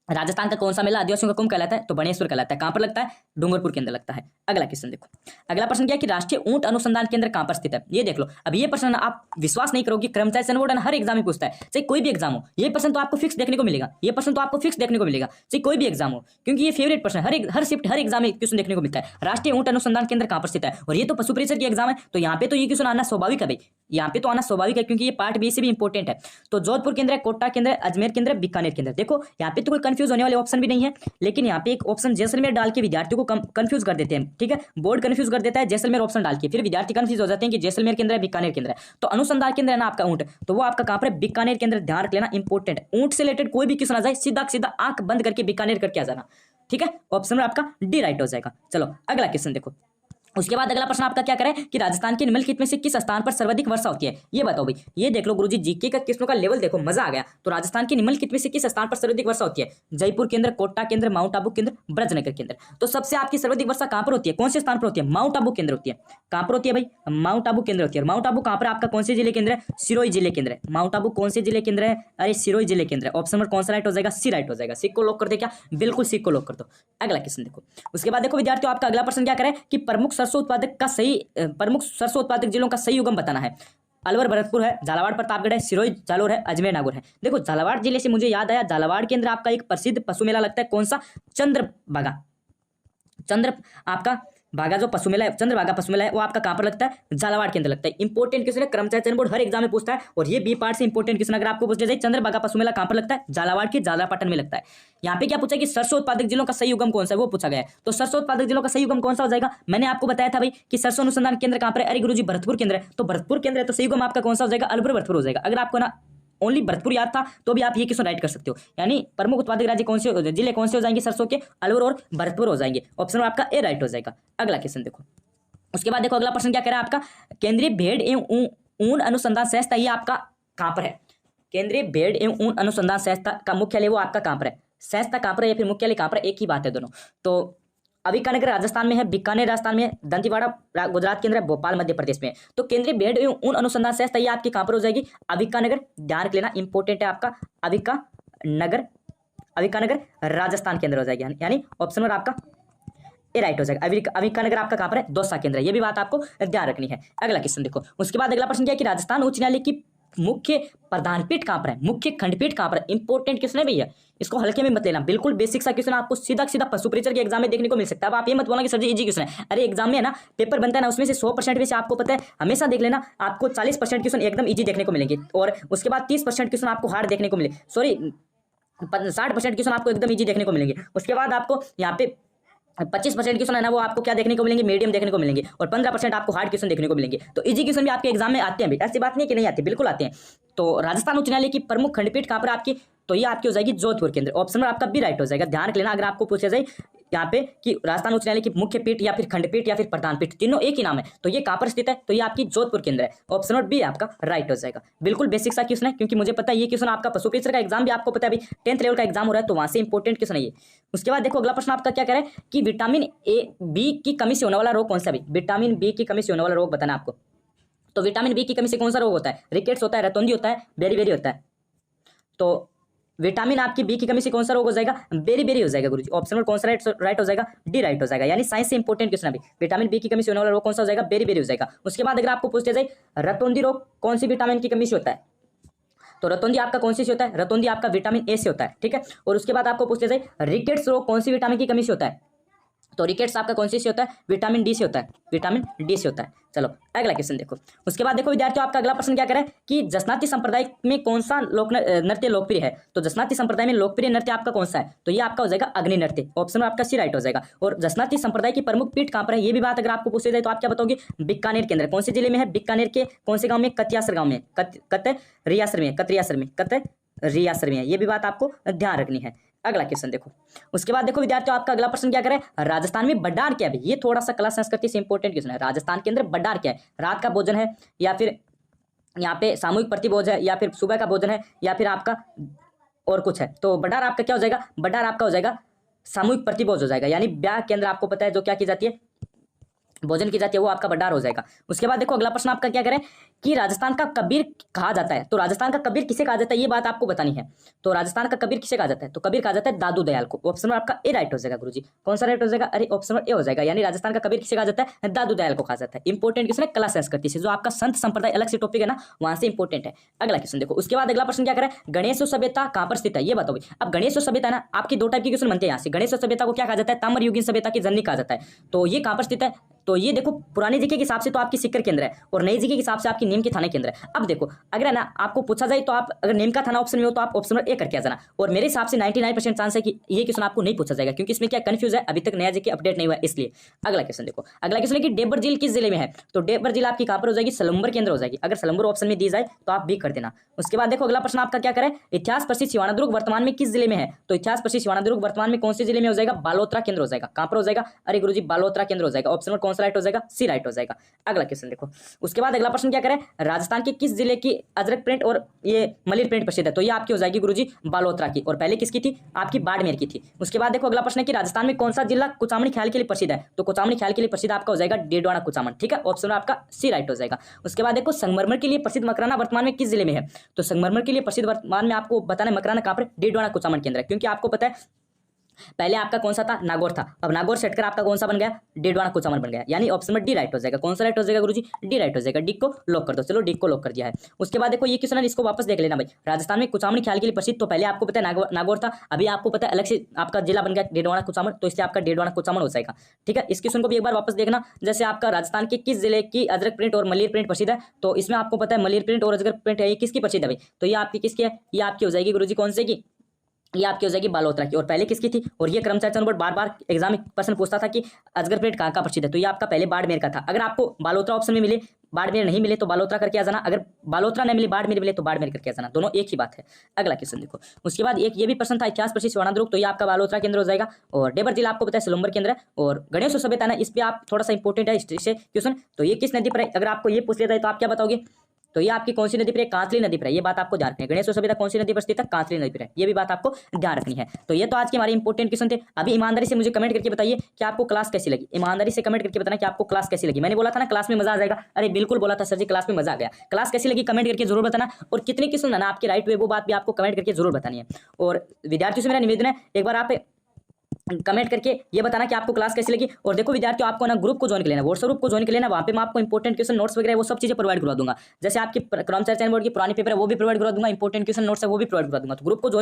राजस्थान का कौन सा मेला आदिवासियों का कुंभ कहलाता है, तो बणेश्वर कहलाता है। कहां पर लगता है, डूंगरपुर के अंदर लगता है। अगला क्वेश्चन देखो, अगला प्रश्न क्या है कि राष्ट्रीय ऊंट अनुसंधान केंद्र कहां पर स्थित है। ये देख लो, अब ये प्रश्न आप विश्वास नहीं करोगे, कर्मचारी चयन बोर्ड हर एग्जाम में पूछता है, चाहे कोई भी एग्जाम हो, ये प्रश्न तो आपको फिक्स देखने को मिलेगा, ये प्रश्न तो आपको फिक्स देखने को मिलेगा, चाहे कोई भी एग्जाम हो, क्योंकि ये फेवरेट प्रश्न है। हर शिफ्ट हर एग्जाम में क्वेश्चन देखने को मिलता है, राष्ट्रीय ऊंट अनुसंधान केंद्र कहां पर स्थित है। और ये तो पशु परिसर की एग्जाम है, तो यहाँ पे तो ये क्वेश्चन आना स्वाभाविक है भाई, यहाँ पे तो आना स्वाभाविक है, क्योंकि ये पार्ट बी से भी इंपॉर्टेंट है। तो जोधपुर केंद्र है, कोटा केंद्र है, अजमेर केंद्र है, बीकानेर केंद्र। देखो यहाँ पे तो कोई कंफ्यूज होने वाले ऑप्शन भी नहीं है, लेकिन यहाँ पे एक ऑप्शन जैसलमेर डाल के विद्यार्थियों को कंफ्यूज कर देते हैं। ठीक है, बोर्ड कंफ्यूज कर देता है जैसलमेर ऑप्शन डाल के, फिर विद्यार्थी कंफ्यूज हो जाते हैं कि जैसलमेर केंद्र है, बीकानेर केंद्र है। तो अनुसंधान केंद्र है ना आपका ऊंट, तो वो आपका कहां पर है, बीकानेर केंद्र। ध्यान रख लेना, इंपॉर्टेंट है। ऊंट से रिलेटेड कोई भी क्वेश्चन आ जाए, सीधा सीधा आंख बंद करके बीकानेर करके आ जाना। ठीक है, ऑप्शन में आपका डी राइट हो जाएगा। चलो अगला क्वेश्चन देखो, उसके बाद अगला प्रश्न आपका क्या करे कि राजस्थान के निम्नलिखित में से किस स्थान पर सर्वाधिक वर्षा होती है। ये बताओ भाई, ये देख लो गुरुजी, जीके का क्वेश्चनों का लेवल देखो, मजा आ गया। तो राजस्थान के निम्नलिखित में से किस स्थान पर सर्वाधिक वर्षा होती है, जयपुर केंद्र, कोटा केंद्र, माउंट आबू केंद्र, ब्रजनगर केंद्र। तो सबसे आपकी सर्वाधिक वर्षा कहां पर होती है, कौन से स्थान पर होती है, माउंट आबू केंद्र होती है। कहां पर होती है भाई, माउंट आबू केंद्र होती है। माउंट आबू कहां पर आपका कौन से जिले केंद्र है, सिरोही जिले केंद्र है। माउंट आबू कौन से जिले केंद्र है, अरे सिरोही जिले केंद्र है। ऑप्शन नंबर कौन सा राइट हो जाएगा, सी राइट हो जाएगा। सी को लॉक कर दे क्या, बिल्कुल सी को लॉक कर दो। अगला क्वेश्चन देखो, उसके बाद देखो विद्यार्थियों आपका अगला प्रश्न क्या करे कि प्रमुख सरसों उत्पादक जिलों का सही युग्म बताना है। अलवर भरतपुर है, झालावाड़ प्रतापगढ़ है, सिरोही जालोर है, अजमेर नागौर है। देखो झालावाड़ जिले से मुझे याद आया, झालावाड़ के अंदर आपका एक प्रसिद्ध पशु मेला लगता है, कौन सा, चंद्र आपका भागा जो पशु मेला है, चंद्रभागा पशु मेला है, वो आपका कहाँ पर लगता है? झालावाड़ के अंदर लगता है। इंपॉर्टेंट क्वेश्चन है, कर्मचारी चयन बोर्ड हर एग्जाम में पूछता है। और ये बी पार्ट से इंपॉर्टेंट क्वेश्चन अगर आपको पूछ लिया जाए, चंद्रभागा पशु मेला कहाँ पर लगता है? झालावाड़ के झालापाटन में लगता है। यहाँ पे क्या पूछा कि सरसों उत्पादक जिलों का सही उगम कौन सा है, वो पूछा गया है। तो सरसों उत्पादक जिलों का सही उगम कौन सा हो जाएगा? मैंने आपको बताया था भाई कि सरसों अनुसंधान केंद्र कहाँ पर है? अरे गुरुजी भरतपुर केंद्र है। तो भरतपुर केंद्र है, तो सही उगम आपका कौन सा हो जाएगा? अलवर भरतपुर हो जाएगा। अगर आपको ना ओनली भरतपुर याद था तो भी आप ये क्वेश्चन राइट कर सकते हो। यानी प्रमुख उत्पादक राज्य कौन से, जिले कौन से हो जाएंगे सरसों के? अलवर और भरतपुर हो जाएंगे। ऑप्शन आपका ए राइट हो जाएगा। अगला क्वेश्चन देखो, उसके बाद देखो अगला प्रश्न क्या कह रहा है आपका? केंद्रीय भेड़ एवं ऊन अनुसंधान संस्था, ये आपका कहां पर है? केंद्रीय भेड़ एवं ऊन अनुसंधान संस्था का मुख्यालय वो आपका कहां पर है? संस्था कहां पर है या फिर मुख्यालय कहां पर है? एक ही बात है दोनों। तो अभिकानगर राजस्थान में है, बीकानेर राजस्थान में है, दंतेवाड़ा गुजरात के अंदर है, भोपाल मध्य प्रदेश में है। तो केंद्रीय भेड़ एवं ऊन अनुसंधान संस्था ये आपकी कहां पर हो जाएगी? अभिकानगर। ध्यान रख लेना, इंपॉर्टेंट है आपका अभिकानगर। अभिकानगर राजस्थान के अंदर हो जाएगी, यानी ऑप्शन नंबर आपका ए राइट हो जाएगा। अभिकानगर आपका कहां पर है? दौसा केंद्र है। ये भी बात आपको ध्यान रखनी है। अगला क्वेश्चन देखो, उसके बाद अगला प्रश्न क्या है कि राजस्थान उच्च न्यायालय की मुख्य प्रधान पीठ कहां पर है? मुख्य खंडपीठ कहां पर है? इंपॉर्टेंट क्वेश्चन है भैया, इसको हल्के में मत लेना। बिल्कुल बेसिक सा क्वेश्चन आपको सीधा सीधा पशु परीक्षक के एग्जाम में देखने को मिल सकता है। अब आप ये मत बोलना कि सर जी इजी क्वेश्चन है। अरे एग्जाम में है ना, पेपर बनता है ना, उसमें से 100% में से आपको पता है, हमेशा देख लेना आपको 40% क्वेश्चन एकदम इजी देखने को मिलेंगे और उसके बाद 30% क्वेश्चन आपको हार्ड देखने को मिले, सॉरी 60% क्वेश्चन आपको एकदम इजी देखने को मिलेंगे। उसके बाद आपको यहाँ पे 25% क्वेश्चन है ना, वो आपको क्या देखने को मिलेंगे? मीडियम देखने को मिलेंगे। और 15% आपको हार्ड क्वेश्चन देखने को मिलेंगे। तो इजी क्वेश्चन भी आपके एग्जाम में आते हैं भाई, ऐसी बात नहीं कि नहीं आते, बिल्कुल आते हैं। तो राजस्थान उच्च न्यायालय की प्रमुख खंडपीठ कहां पर आपकी? तो ये आपकी हो जाएगी जोधपुर के अंदर। ऑप्शन नंबर आपका बी राइट हो जाएगा। ध्यान रख लेना, अगर आपको पूछा जाए यहाँ पे कि राजस्थान उच्च न्यायालय की मुख्य पीठ या फिर खंडपीठ या फिर प्रधान पीठ, तीनों एक ही नाम है, तो ये कहां पर स्थित है? तो ये आपकी जोधपुर के अंदर है। ऑप्शन नंबर बी आपका राइट हो जाएगा। बिल्कुल बेसिक सा क्वेश्चन है, क्योंकि मुझे पता है ये क्वेश्चन आपका पशु परीक्षक का एग्जाम भी आपको पता है अभी 10th लेवल का एग्जाम हो रहा है, तो वहां से इंपॉर्टेंट क्वेश्चन है ये। उसके बाद देखो अगला प्रश्न आपका क्या कह रहा है कि विटामिन ए बी की कमी से होने वाला रोग कौन सा है? विटामिन बी की कमी से होने वाला रोग बताना आपको। तो विटामिन बी की कमी से कौन सा रोग होता है? रिकेट्स होता है, रतौंधी होता है, बेरी होता है। तो विटामिन आपकी बी की कमी से कौन सा रोग हो जाएगा? बेरी हो जाएगा गुरुजी। ऑप्शन नंबर कौन सा राइट हो जाएगा? डी राइट हो जाएगा। यानी साइंस से इंपॉर्टेंट क्वेश्चन अभी, विटामिन बी की कमी से होने वाला रोग कौन सा हो जाएगा? बेरी हो जाएगा। उसके बाद अगर आपको पूछते जाए रतौंधी रोग कौन सी विटामिन की कमी से होता है? तो रतौंधी आपका कौन सी से होता है? रतौंधी आपका विटामिन ए से होता है, ठीक है। और उसके बाद आपको पूछते जाए रिकेट्स रोग कौन सी विटामिन की कमी से होता है? तो रिकेट्स आपका कौन सी से होता है? विटामिन डी से होता है, विटामिन डी से होता है। चलो अगला क्वेश्चन देखो। उसके बाद देखो विद्यार्थियों, आपका अगला प्रश्न क्या कह रहा है कि जसनाती संप्रदाय में कौन सा लोक नृत्य लोकप्रिय है? तो जसनाती संप्रदाय में लोकप्रिय नृत्य आपका कौन सा है? तो ये आपका हो जाएगा अग्नि नृत्य। ऑप्शन आपका सी राइट हो जाएगा। और जसनाती संप्रदाय की प्रमुख पीठ कहां पर है? ये भी बात अगर आपको पूछे जाए तो आप क्या बताओगे? बीकानेर के अंदर। कौन से जिले में है? बीकानेर के कौन से गांव में? कतियासर गांव में, कतरियासर में है। ये भी बात आपको ध्यान रखनी है। अगला क्वेश्चन देखो। उसके बाद देखो विद्यार्थियों, आपका अगला प्रश्न क्या करे? राजस्थान में बड्डार क्या है? ये थोड़ा सा कला संस्कृति से इंपॉर्टेंट क्वेश्चन है। राजस्थान के अंदर बड्डार क्या है? रात का भोजन है या फिर यहाँ पे सामूहिक प्रतिभोज है या फिर सुबह का भोजन है या फिर आपका और कुछ है? तो बड्डार आपका क्या हो जाएगा? बड्डार आपका हो जाएगा सामूहिक प्रतिभोज हो जाएगा। यानी ब्याह के अंदर आपको पता है जो क्या की जाती है, भोजन की जाती है, वो आपका बड्डार हो जाएगा। उसके बाद देखो अगला प्रश्न आपका क्या करें कि राजस्थान का कबीर कहा जाता है। तो राजस्थान का कबीर किसे कहा जाता है, ये बात आपको बतानी है। तो राजस्थान का कबीर किसे कहा जाता है? तो कबीर कहा जाता है दादू दयाल को। ऑप्शन नंबर आपका ए राइट हो जाएगा गुरुजी। कौन सा राइट हो जाएगा? अरे ऑप्शन नंबर ए हो जाएगा। यानी राजस्थान का कबीर किसे कहा जाता है? दादू दयाल को कहा जाता है। इंपॉर्टेंट क्वेश्चन है कला संस्कृति से, जो आपका संत संप्रदाय अलग से टॉपिक है ना, वहां से इंपॉर्टेंट है। अगला क्वेश्चन देखो। उसके बाद अगला प्रश्न क्या करें? गणेश सभ्यता कहां पर स्थित है, ये बताओ। अब गणेश सभ्यता ना, आपकी दो टाइप की क्वेश्चन बनते हैं यहाँ से। गणेश सभ्यता को क्या कहा जाता है? ताम्र युगीन सभ्यता की जननी कहा जाता है। तो ये कहां पर स्थित है? तो ये देखो पुराने जीके के हिसाब से तो आपकी सिक्कर केंद्र है और नए जीके के हिसाब से आपकी नीम के थाने केंद्र है। अब देखो अगर है ना आपको पूछा जाए तो आप अगर नीम का थाना ऑप्शन में हो तो आप ऑप्शन नंबर ए करके आ जाना। और मेरे हिसाब से 99% चांस है कि ये क्वेश्चन आपको नहीं पूछा जाएगा, क्योंकि इसमें क्या कंफ्यूज है, अभी तक नया जीके अपडेट नहीं हुआ है इसलिए। अगला क्वेश्चन देखो। अगला क्वेश्चन है कि डेबर झील किस जिले में है? तो डेबर झील आपकी कहां पर हो जाएगी? सलम्बर केंद्र हो जाएगी। अगर सलम्बर ऑप्शन में दी जाए तो आप भी कर देना। उसके बाद देखो अगला प्रश्न आपका क्या करें? इतिहास प्रसिद्ध सिवाना वर्तमान में किस जिले में है? तो इतिहास प्रसिद्ध सिवाना वर्तमान में कौन से जिले में हो जाएगा? बालोतरा केंद्र हो जाएगा। कहां पर हो जाएगा? अरे गुरुजी बालोतरा केंद्र हो जाएगा। ऑप्शन नंबर कौन सा राइट हो जाएगा? सी राइट हो जाएगा। अगला क्वेश्चन देखो। उसके बाद अगला प्रश्न क्या करें? राजस्थान के किस जिले की अजरक प्रिंट और ये मलिर प्रिंट प्रसिद्ध है? तो ये आपकी हो जाएगी गुरुजी बालोतरा की, और पहले किसकी थी? आपकी बाड़मेर की थी। उसके बाद देखो अगला प्रश्न है कि राजस्थान में कौन सा जिला कुचामनी ख्याल के लिए प्रसिद्ध है? तो कुचामनी ख्याल के लिए प्रसिद्ध आपका हो जाएगा डेडवाड़ा कुचामन। ठीक है, ऑप्शन आपका सी राइट हो जाएगा। उसके बाद देखो संगमरमर के लिए प्रसिद्ध मकराना वर्तमान में किस जिले में है? तो संगमरमर के लिए प्रसिद्ध वर्तमान में आपको बताना है मकराना कहां पर? डेडवाड़ा कुचामन के अंदर, क्योंकि आपको पता है पहले आपका कौन सा था, नागौर था, अब नागौर सेट कर आपका कौन सा बन गया, डेडवाना कुचामन बन गया, यानी ऑप्शन में डी राइट हो जाएगा। कौन सा राइट हो जाएगा गुरुजी, डी राइट हो जाएगा। डी को लॉक कर दो, चलो डी को लॉक कर दिया है। उसके बाद देखो ये क्वेश्चन है, इसको वापस देख लेना भाई। राजस्थान में कुचामन ख्याल के लिए प्रसिद्ध, तो पहले आपको पता है नागौर था, अभी आपको पता है अलग से आपका जिला बन गया डेडवाना कुचामन, तो इससे आपका डेडवाना कुचामन हो जाएगा। ठीक है, इस क्वेश्चन को भी एक बार वापस देखना। जैसे आपका राजस्थान के किस जिले की अजरक प्रिंट और मलिर प्रिंट प्रसिद्ध है, तो इसमें आपको पता है मलिर प्रिंट और अजरक प्रिंट है, ये किसकी प्रसिद्ध है भाई, तो ये आपकी किसकी है, ये आपकी हो जाएगी गुरुजी कौन से की, ये आपकी हो जाएगी बालोतरा की। और पहले किसकी थी, और ये कर्मचारी चंद्र बार बार एग्जाम में प्रश्न पूछता था कि अजगर प्रिंट कहाँ का प्रसिद्ध है, तो ये आपका पहले बाड़मेर का था। अगर आपको बालोतरा ऑप्शन में मिले, बाड़मेर नहीं मिले तो बालोतरा करके आ जाना, अगर बालोतरा नहीं मिले बाड़मेर मिले तो बाड़मेर करके आ जाना, दोनों एक ही बात है। अगला क्वेश्चन देखो। उसके बाद एक ये भी प्रश्न था, इतिहास प्रसिद्ध स्वर्णद्रुग, तो ये आपका बालोतरा केंद्र हो जाएगा। और डेबर जिला आपको पता है सिलंबर केंद्र है। और गणेश सभ्यता ना, इस पे आप थोड़ा सा इंपॉर्टेंट है हिस्ट्री से क्वेश्चन, तो ये किस नदी पर है, अगर आपको ये पूछ लिया जाए तो आप क्या बताओगे, तो ये आपकी कौन सी नदी पर है, कांतली नदी पर है। ये बात आपको ध्यान रखनी है, गणेश सभ्यता कौन सी नदी पर स्थित है, कांतली नदी पर है, ये भी बात आपको ध्यान रखनी है। तो ये तो आज के हमारे इंपॉर्टेंट क्वेश्चन थे। अभी ईमानदारी से मुझे कमेंट करके बताइए कि आपको क्लास कैसी लगी, ईमानदारी से कमेंट करके बताना कि आपको क्लास कैसी लगी। मैंने बोला था ना क्लास में मजा आ जाएगा, अरे बिल्कुल बोला था सर जी, क्लास में मजा आ गया। क्लास कैसी लगी कमेंट करके जरूर बताना, और कितने क्वेश्चन है ना आपके राइट हुए वो बात भी आपको कमेंट करके जरूर बतानी है। और विद्यार्थियों से मेरा निवेदन है, एक बार आप कमेंट करके ये बताना कि आपको क्लास कैसी लगी। और देखो विद्यार्थियों, आपको ना ग्रुप को ज्वाइन कर लेना, व्हाट्सएप ग्रुप को ज्वाइन कर लेना, वहाँ पे मैं आपको इंपॉर्टेंट क्वेश्चन नोट्स वगैरह वो सब चीजें प्रोवाइड करवा दूंगा। जैसे आपकी कर्मचारी चयन बोर्ड की पुरानी पेपर है वो भी प्रोवाइड करवा दूंगा, इंपॉर्टेंट क्वेश्चन नोट्स है वो भी प्रोवाइड करवा दूंगा। तो ग्रुप को ज्वाइन